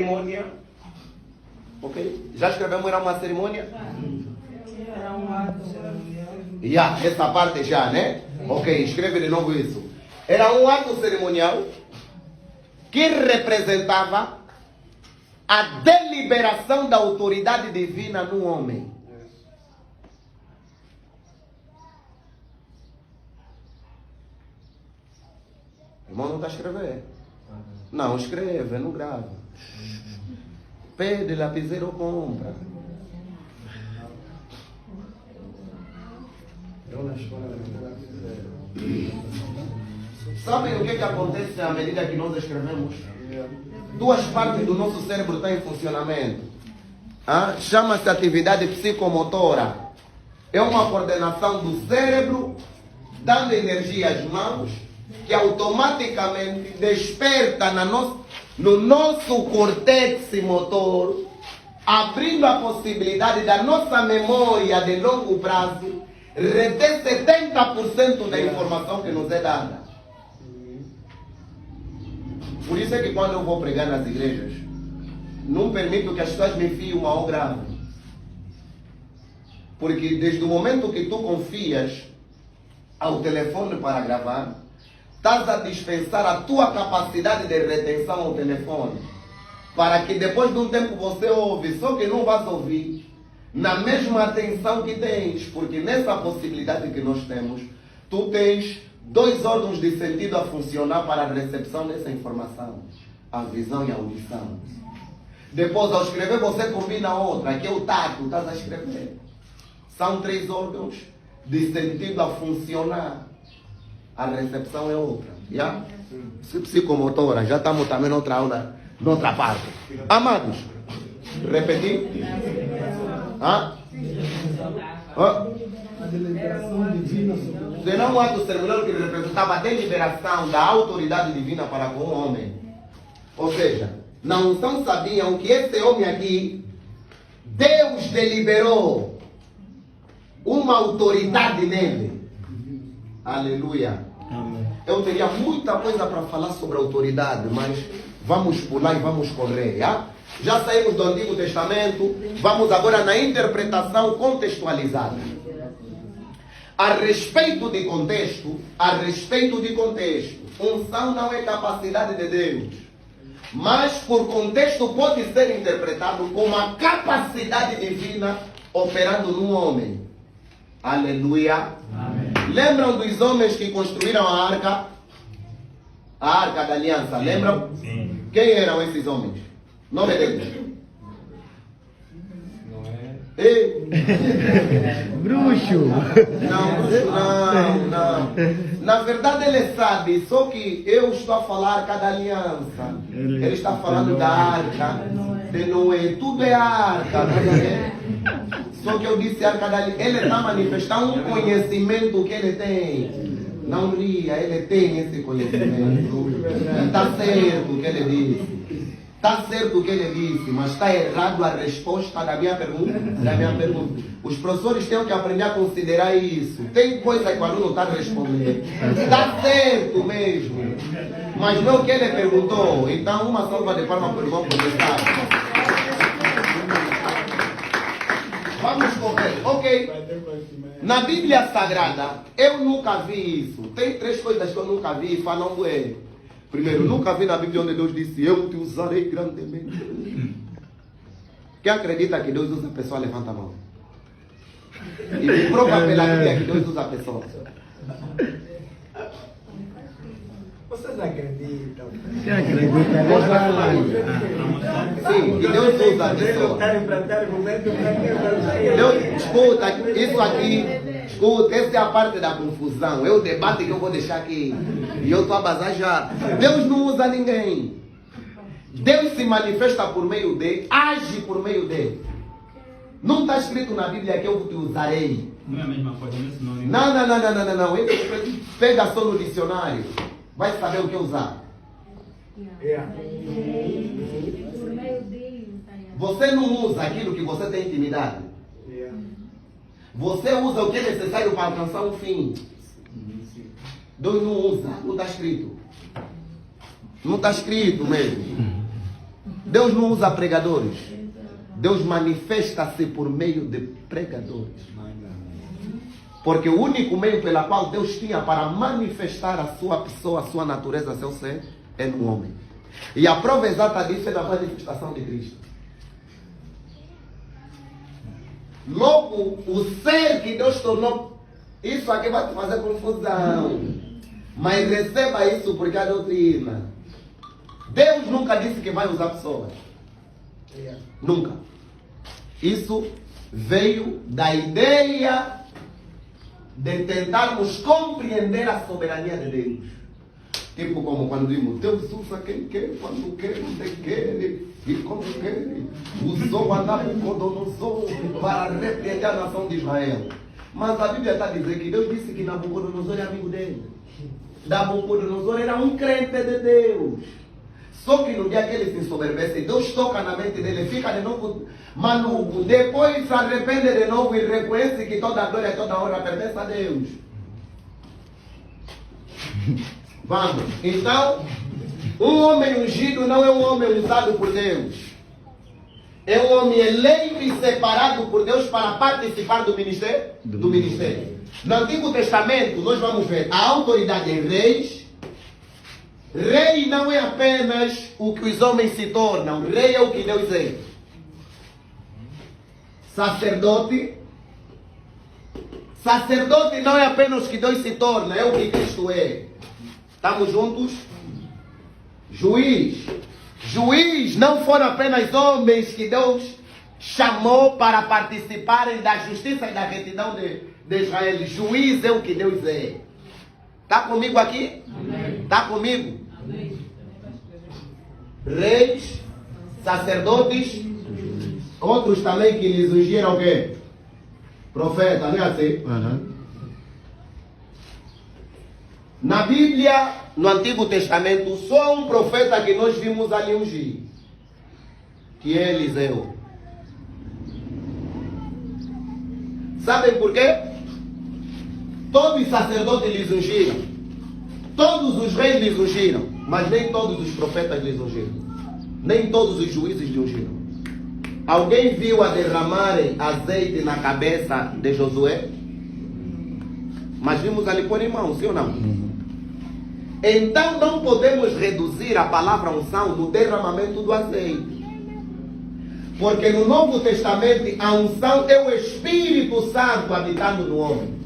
cerimônia. Ok? Já escrevemos era uma cerimônia? Era um ato cerimonial. Essa parte já, né? Ok, escreve de novo isso. Era um ato cerimonial que representava a deliberação da autoridade divina no homem. Irmão, não está a escrever. Não, escreve, não grava. Pede lapiseiro ou compra. Sabem o que acontece à medida que nós escrevemos? Duas partes do nosso cérebro estão em funcionamento. Chama-se atividade psicomotora. É uma coordenação do cérebro, dando energia às mãos, que automaticamente desperta no nosso córtex motor, abrindo a possibilidade da nossa memória de longo prazo reter 70% da informação que nos é dada. Por isso é que quando eu vou pregar nas igrejas, não permito que as pessoas me filmem ou gravem. Porque desde o momento que tu confias ao telefone para gravar, estás a dispensar a tua capacidade de retenção ao telefone. Para que depois de um tempo você ouve, só que não vais ouvir na mesma atenção que tens. Porque nessa possibilidade que nós temos, tu tens dois órgãos de sentido a funcionar para a recepção dessa informação. A visão e a audição. Depois, ao escrever, você combina outra, que é o tato, estás a escrever. São três órgãos de sentido a funcionar. A recepção é outra. Yeah? Psicomotora, já estamos também noutra aula, noutra parte. Amados, repetir? A deliberação divina. Será um ato cerimonial que representava a deliberação da autoridade divina para com o homem. Ou seja, na unção sabiam que esse homem aqui, Deus deliberou uma autoridade nele. Aleluia. Amém. Eu teria muita coisa para falar sobre autoridade, mas vamos pular e vamos correr. Já saímos do Antigo Testamento, vamos agora na interpretação contextualizada. A respeito de contexto, unção não é capacidade de Deus, mas por contexto pode ser interpretado como a capacidade divina operando no homem. Aleluia. Amém. Lembram dos homens que construíram a arca? A arca da aliança, lembram? Sim. Quem eram esses homens? Nome deles? Bruxo. Não. Na verdade ele sabe, só que eu estou a falar arca da aliança. Ele está falando da arca de Noé. Tudo é arca, só que eu disse arca da aliança. Ele está manifestando um conhecimento que ele tem. Não ria, ele tem esse conhecimento. Está certo o que ele disse. Está certo o que ele disse, mas está errado a resposta da minha pergunta. Os professores têm que aprender a considerar isso. Tem coisa que o aluno está respondendo. Está certo mesmo. Mas não o que ele perguntou. Então, uma salva de palmas para o irmão professor. Vamos correr. Ok. Na Bíblia Sagrada, eu nunca vi isso. Tem três coisas que eu nunca vi e falam bué. Primeiro, nunca vi na Bíblia onde Deus disse, eu te usarei grandemente. Quem acredita que Deus usa a pessoa, levanta a mão. E me prova pela Bíblia que Deus usa a pessoa. Vocês acreditam? Você acredita? Sim, que Deus usa a pessoa. Deus, escuta, isso aqui, escuta, essa é a parte da confusão. É o debate que eu vou deixar aqui. E eu estou a bazar já. Deus não usa ninguém. Deus se manifesta por meio dele, age por meio dele. Não está escrito na Bíblia que eu te usarei. Não é a mesma coisa, não. Não. Pega só no dicionário. Vai saber o que usar. Você não usa aquilo que você tem intimidade. Você usa o que é necessário para alcançar um fim. Deus não usa, não está escrito. Não está escrito mesmo. Deus não usa pregadores. Deus manifesta-se por meio de pregadores. Porque o único meio pela qual Deus tinha para manifestar a sua pessoa, a sua natureza, seu ser, é no homem. E a prova exata disso é da manifestação de Cristo. Logo, o ser que Deus tornou, isso aqui vai te fazer confusão. Mas receba isso porque é a doutrina. Deus nunca disse que vai usar pessoas. Nunca. Isso veio da ideia de tentarmos compreender a soberania de Deus. Tipo como quando dizemos, Deus usa quem quer, quando quer, onde quer, e como quer. Usou a Nabucodonosor para repreender a nação de Israel. Mas a Bíblia está a dizer que Deus disse que Nabucodonosor é amigo dele. Nabucodonosor era um crente de Deus. Só que no dia que ele se ensoberbece, Deus toca na mente dele, fica de novo maluco. Depois se arrepende de novo e reconhece que toda a glória e toda a honra pertence a Deus. Vamos. Então, um homem ungido não é um homem usado por Deus. É um homem eleito e separado por Deus para participar do ministério. No Antigo Testamento, nós vamos ver a autoridade em reis. Rei não é apenas o que os homens se tornam. Rei é o que Deus é. Sacerdote. Sacerdote não é apenas o que Deus se torna, é o que Cristo é. Estamos juntos? Juiz. Juiz não foram apenas homens que Deus chamou para participarem da justiça e da retidão de Israel. Juiz é o que Deus é. Está comigo aqui? Está comigo? Amém. Reis, sacerdotes, outros também que lhes ungiram o quê? Profeta, não é assim? Uhum. Na Bíblia, no Antigo Testamento, só um profeta que nós vimos ali ungir, que é Eliseu. Sabem por quê? Todos os sacerdotes lhes ungiram. Todos os reis lhes ungiram. Mas nem todos os profetas lhes ungiram. Nem todos os juízes lhes ungiram. Alguém viu a derramarem azeite na cabeça de Josué? Mas vimos ali por irmão, sim ou não? Então não podemos reduzir a palavra unção no derramamento do azeite. Porque no Novo Testamento a unção é o Espírito Santo habitando no homem.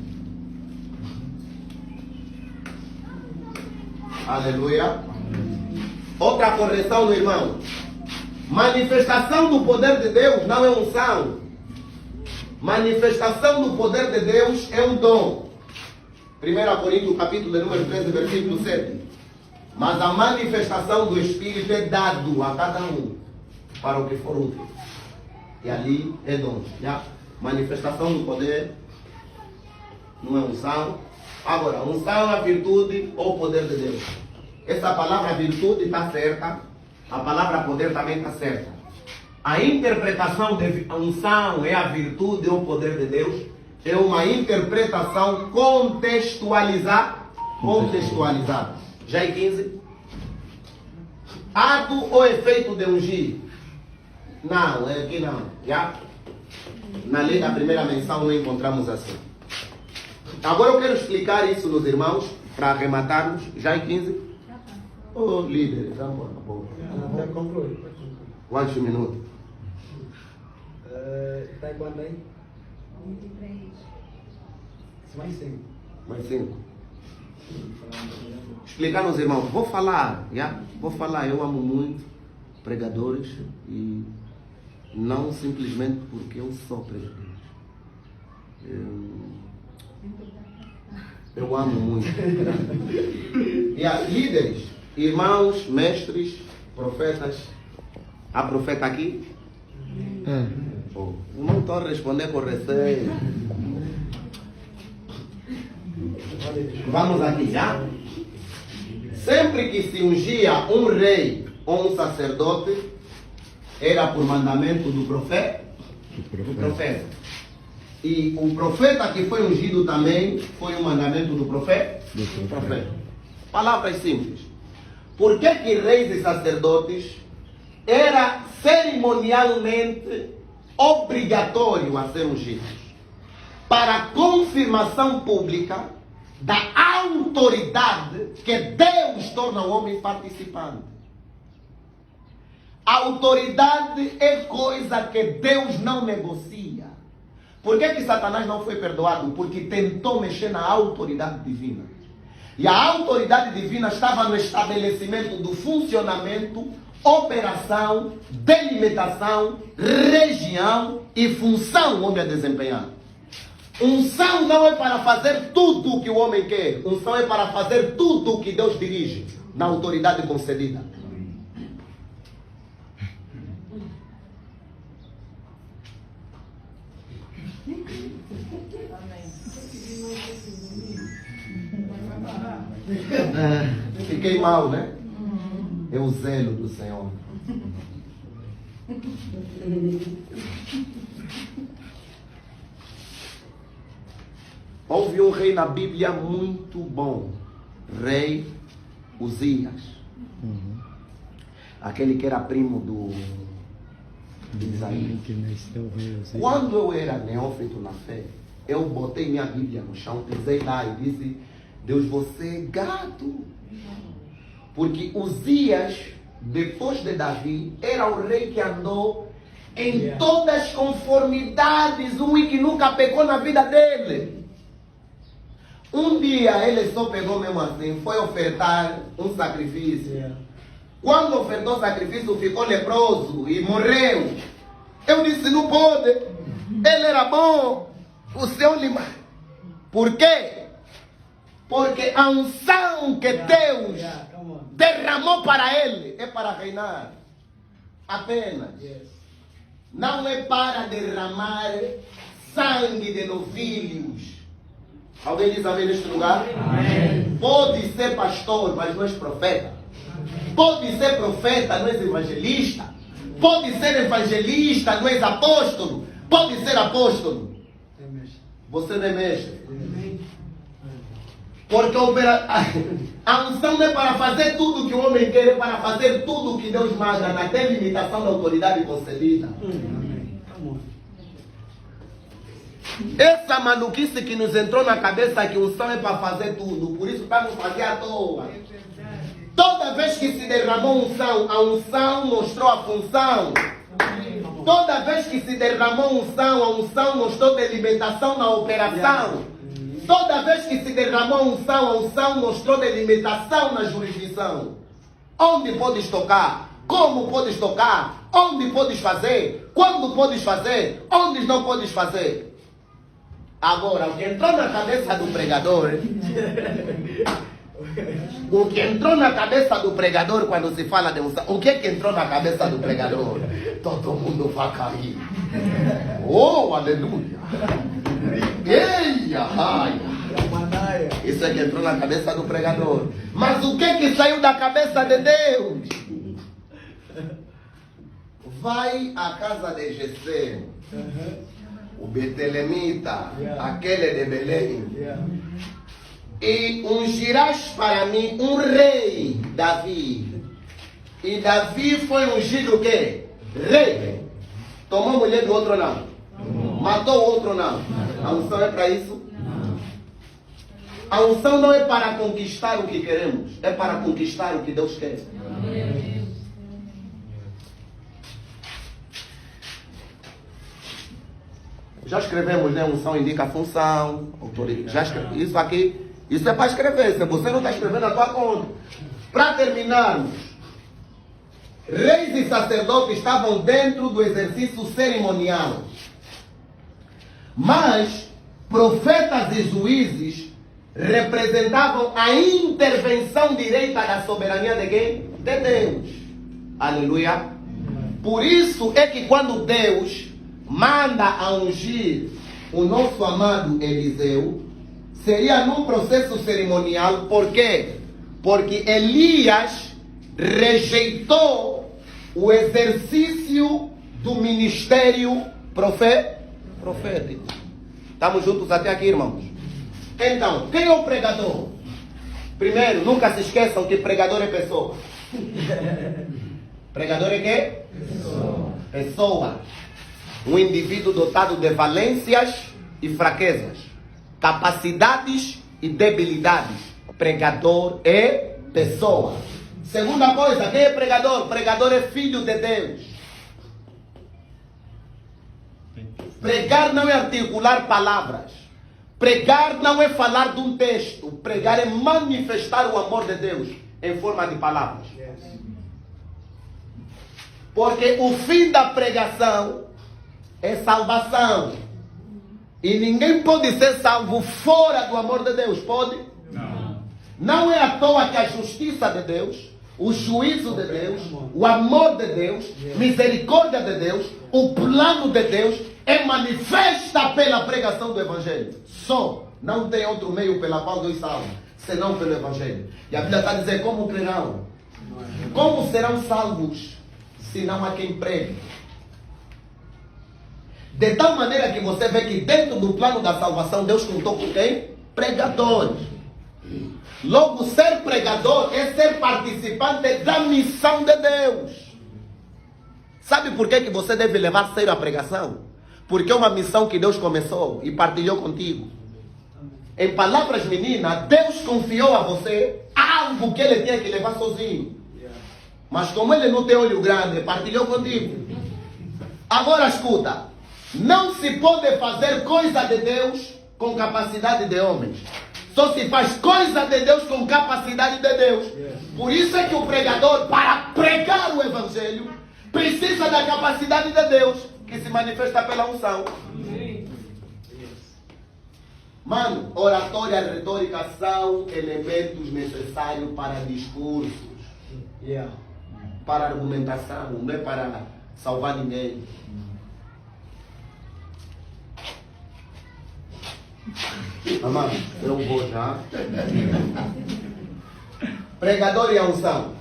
Aleluia. Outra correção no irmão. Manifestação do poder de Deus não é unção. Manifestação do poder de Deus é um dom. 1 Coríntios capítulo de número 13, versículo 7. Mas a manifestação do Espírito é dado a cada um para o que for útil. E ali é dom. Manifestação do poder não é unção. Agora, unção é a virtude ou poder de Deus. Essa palavra virtude está certa. A palavra poder também está certa. A interpretação de unção é a virtude ou poder de Deus. É uma interpretação contextualizada. Já em 15. Ato ou efeito de ungir? Não, aqui não. Já? Na lei da primeira menção não encontramos assim. Agora eu quero explicar isso nos irmãos, para arrematarmos, já em 15. Ô líder, já bom. Até concluir. Quantos minutos? Está em quanto aí? 23. Mais 5. Mais 5. Explicar nos irmãos. Vou falar, já? Vou falar. Eu amo muito pregadores e não simplesmente porque eu sou pregador. Eu amo muito. E há líderes, irmãos, mestres, profetas. Há profeta aqui? Oh, não estou a responder com receio. Vamos aqui, já? Sempre que se ungia um rei ou um sacerdote, era por mandamento do profeta. E o profeta que foi ungido também foi um mandamento do profeta. Palavras simples. Por que reis e sacerdotes era cerimonialmente obrigatório a ser ungidos, para confirmação pública da autoridade que Deus torna o homem participante. A autoridade é coisa que Deus não negocia. Por que Satanás não foi perdoado? Porque tentou mexer na autoridade divina. E a autoridade divina estava no estabelecimento do funcionamento, operação, delimitação, região e função o homem a desempenhar. Unção não é para fazer tudo o que o homem quer. Unção é para fazer tudo o que Deus dirige, na autoridade concedida. Fiquei mal, né? É o zelo do Senhor. Houve um rei na Bíblia muito bom, rei Uzias. Aquele que era primo de Isaías. Quando eu era neófito na fé, eu botei minha Bíblia no chão, pisei lá e disse: Deus, você é gato. Porque Uzias, depois de Davi, era o rei que andou em todas as conformidades, um que nunca pecou na vida dele. Um dia ele só pegou mesmo assim, foi ofertar um sacrifício. Quando ofertou o sacrifício, ficou leproso e morreu. Eu disse: não pode. Ele era bom. O Senhor lhe... Por quê? Porque a unção que Deus derramou para ele é para reinar. Apenas. Não é para derramar sangue de novilhos. Alguém diz amém neste lugar? Amém. Pode ser pastor, mas não és profeta. Pode ser profeta, não és evangelista. Pode ser evangelista, não és apóstolo. Pode ser apóstolo. Você não é mestre. Porque a unção não é para fazer tudo o que o homem quer, é para fazer tudo o que Deus manda, na delimitação da autoridade concedida. Essa maluquice que nos entrou na cabeça que unção é para fazer tudo, por isso estamos fazendo à toa. Toda vez que se derramou unção, a unção mostrou a função. Toda vez que se derramou unção, a unção mostrou delimitação na operação. Toda vez que se derramou unção, a unção mostrou delimitação na jurisdição. Onde podes tocar? Como podes tocar? Onde podes fazer? Quando podes fazer? Onde não podes fazer? Agora, o que entrou na cabeça do pregador... O que entrou na cabeça do pregador quando se fala de unção? O que é que entrou na cabeça do pregador? Todo mundo vai cair. Oh, aleluia! Eia, ai. Isso é que entrou na cabeça do pregador. Mas o que é que saiu da cabeça de Deus? Vai à casa de Jessé, o betelemita, aquele de Belém, e ungirás para mim um rei, Davi. E Davi foi ungido o quê? Rei. Tomou mulher do outro não. Matou o outro não. A unção é para isso? A unção não é para conquistar o que queremos, é para conquistar o que Deus quer. Já escrevemos, né? Unção indica função, autoridade. Já isso aqui, isso é para escrever. Se você não está escrevendo a tua conta. Para terminarmos, reis e sacerdotes estavam dentro do exercício cerimonial. Mas profetas e juízes representavam a intervenção direita da soberania de quem? De Deus. Aleluia. Por isso é que quando Deus manda a ungir o nosso amado Eliseu, seria num processo cerimonial. Por quê? Porque Elias rejeitou o exercício do ministério profético. Estamos juntos até aqui, irmãos? Então, quem é o pregador? Primeiro, nunca se esqueçam que pregador é pessoa. Pregador é quê? Pessoa. Um indivíduo dotado de valências e fraquezas, capacidades e debilidades. Pregador é pessoa. Segunda coisa, quem é pregador? Pregador é filho de Deus. Pregar não é articular palavras. Pregar não é falar de um texto. Pregar é manifestar o amor de Deus em forma de palavras. Porque o fim da pregação é salvação. E ninguém pode ser salvo fora do amor de Deus. Pode? Não. Não é à toa que a justiça de Deus, o juízo de Deus, o amor de Deus, misericórdia de Deus, o plano de Deus é manifesta pela pregação do Evangelho. Só. Não tem outro meio pela qual Deus salva, senão pelo Evangelho. E a Bíblia está a dizer como crerão. Como serão salvos se não há quem pregue? De tal maneira que você vê que dentro do plano da salvação Deus contou com quem? Pregadores. Logo, ser pregador é ser participante da missão de Deus. Sabe por que você deve levar a sério a pregação? Porque é uma missão que Deus começou e partilhou contigo. Em palavras meninas, Deus confiou a você algo que Ele tinha que levar sozinho. Mas como Ele não tem olho grande, partilhou contigo. Agora escuta, não se pode fazer coisa de Deus com capacidade de homens. Só se faz coisa de Deus com capacidade de Deus. Por isso é que o pregador, para pregar o Evangelho, precisa da capacidade de Deus, que se manifesta pela unção. Mano, oratória e retórica são elementos necessários para discursos. Para argumentação, não é para salvar ninguém. Amado, eu vou já. Pregador e unção.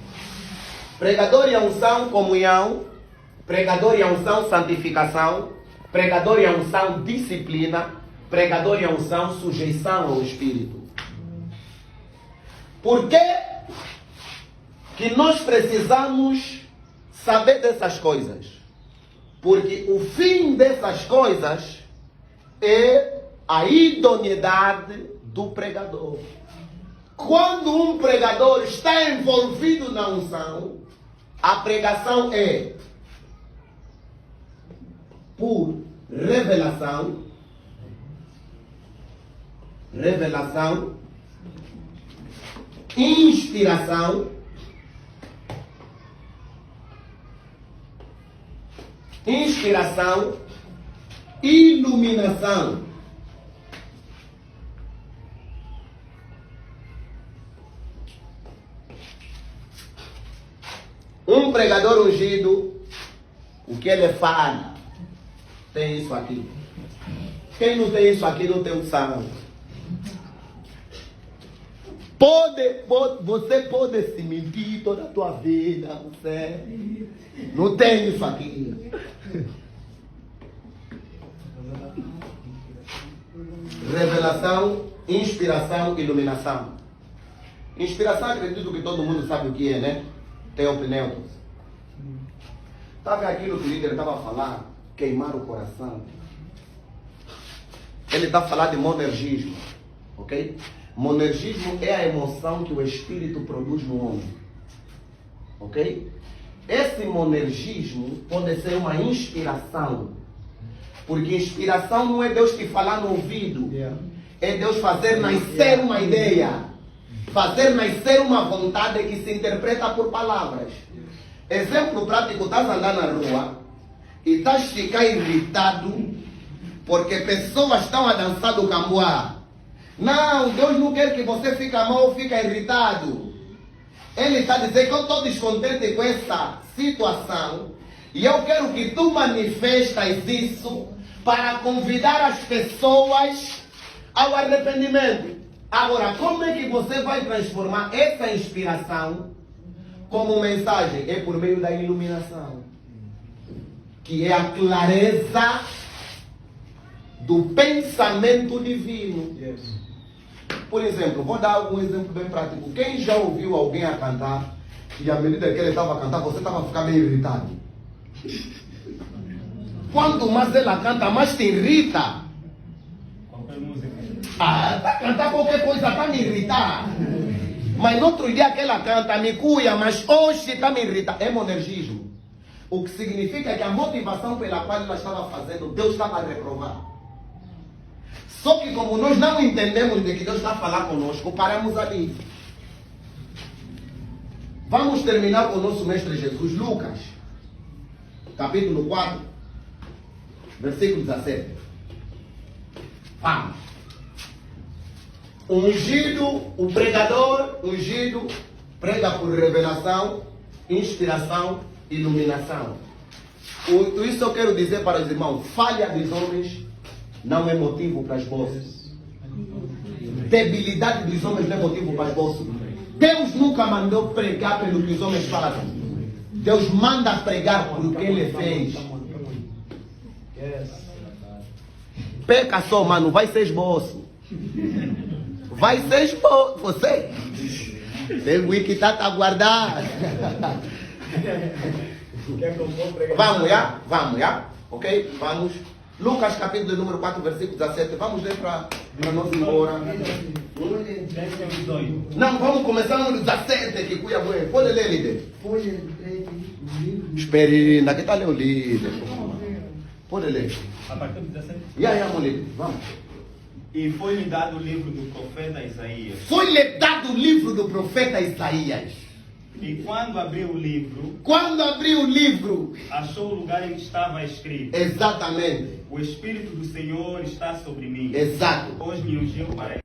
Pregador e unção, comunhão. Pregador e unção, santificação. Pregador e unção, disciplina. Pregador e unção, sujeição ao Espírito. Por que que nós precisamos saber dessas coisas? Porque o fim dessas coisas é a idoneidade do pregador. Quando um pregador está envolvido na unção, a pregação é por revelação, inspiração, iluminação. Um pregador ungido, o que ele fala, tem isso aqui. Quem não tem isso aqui não tem unção. Você pode se mentir toda a tua vida, você não tem isso aqui. Revelação, inspiração, iluminação. Inspiração, acredito que todo mundo sabe o que é, né? Teopneutos. Sabe aquilo que o líder estava a falar? Queimar o coração. Ele está a falar de monergismo, ok? Monergismo é a emoção que o Espírito produz no homem, ok? Esse monergismo pode ser uma inspiração, porque inspiração não é Deus te falar no ouvido, é Deus fazer nascer uma ideia, fazer nascer uma vontade que se interpreta por palavras. Exemplo prático, estás a andar na rua e estás a ficar irritado porque pessoas estão a dançar do camboá. Não, Deus não quer que você fique mal ou fique irritado. Ele está dizendo que eu estou descontente com essa situação e eu quero que tu manifestes isso para convidar as pessoas ao arrependimento. Agora, como é que você vai transformar essa inspiração como mensagem? É por meio da iluminação, que é a clareza do pensamento divino. Por exemplo, vou dar um exemplo bem prático. Quem já ouviu alguém a cantar E à medida que ele estava a cantar, você estava a ficar meio irritado. Quanto mais ela canta, mais te irrita. Qualquer música. Tá cantar qualquer coisa, tá me irritar. Mas no outro dia que ela canta, me cuia, mas hoje está me irritando. É monergismo. O que significa que a motivação pela qual ela estava fazendo, Deus estava a reprovar. Só que como nós não entendemos de que Deus está a falar conosco, paramos ali. Vamos terminar com o nosso Mestre Jesus, Lucas, capítulo 4, versículo 17. Vamos. Ungido, o pregador ungido prega por revelação, inspiração, iluminação. Isso eu quero dizer para os irmãos: falha dos homens não é motivo para as bolsas. Debilidade dos homens não é motivo para as bolsas. Deus nunca mandou pregar pelo que os homens falam. Deus manda pregar por o que Ele fez. Peca só, mano, vai ser esboço. Vai ser esboço. Você tem o que está a guardar. Vamos, já? Vamos, já? Ok? Vamos. Lucas capítulo número 4, versículo 17. Vamos ler para nós ir embora. Não, vamos começar no 17, que cuia bem. Pode ler, líder. Espere, ainda que está lendo o líder. Pode ler. A partir do 17. Meu líder, vamos. E foi-lhe dado o livro do profeta Isaías. Foi-lhe dado o livro do profeta Isaías. E quando abriu o livro, achou o lugar em que estava escrito: Exatamente. O Espírito do Senhor está sobre mim. Exato. Pois me ungiu para